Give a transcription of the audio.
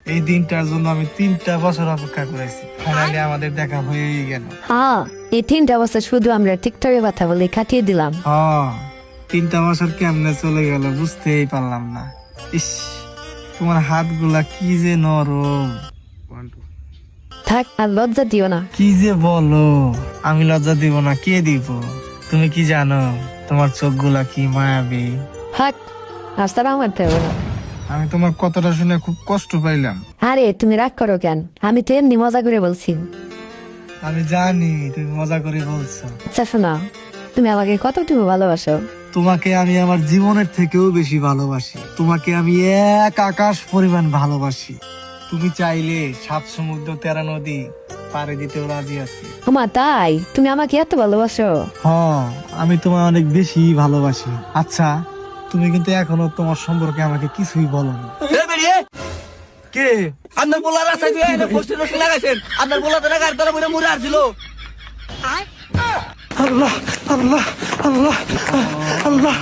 এই দিনটার জন্য আমি 3টা বছর অপেক্ষা করেছি, ফাইনালি আমাদের দেখা হয়েই গেল। হ্যাঁ, এই 3টা বছর শুধু আমরা টিকটকে কথা বলে কাটিয়ে দিলাম। 3টা বছর কেমনে চলে গেল বুঝতেই পারলাম না। ইস, তোমার হাতগুলা কি যে নরম। থাক, আর লজ্জা দিও না। কি যে বলো, আমি লজ্জা দিব না, কে দিব? তুমি কি জানো তোমার চোখগুলা কি মায়াবী? থাক, আর তারা আমার দেবো না। আমি তোমার কথাটা শুনে খুব কষ্ট পাইলাম। আরে তুমি রাগ করো কেন? আমি তো এমনি মজা করে বলছি। আমি জানি তুমি মজা করে বলছো। আচ্ছা শোনা, তুমি আমাকে কতটুকু ভালোবাসো? তোমাকে আমি আমার জীবনের থেকেও বেশি ভালোবাসি। তোমাকে আমি এক আকাশ পরিমাণ ভালোবাসি। তুমি চাইলে 7 সমুদ্র 13 নদী পাড়ি দিতেও রাজি আছি। ওমা তাই? তুমি আমাকে এত ভালোবাসো? আমি তোমায় অনেক বেশি ভালোবাসি। আচ্ছা, তুমি কিন্তু এখনো তোমার সম্পর্কে আমাকে কিছুই বলোনি। কে আপনার বলার রাস্তায় দিয়ে এনে পোস্টার রসুন লাগাইছেন? আপনার বলাতে না গাড়ি তারা মরে আসছিল। আল্লাহ আল্লাহ আল্লাহ আল্লাহ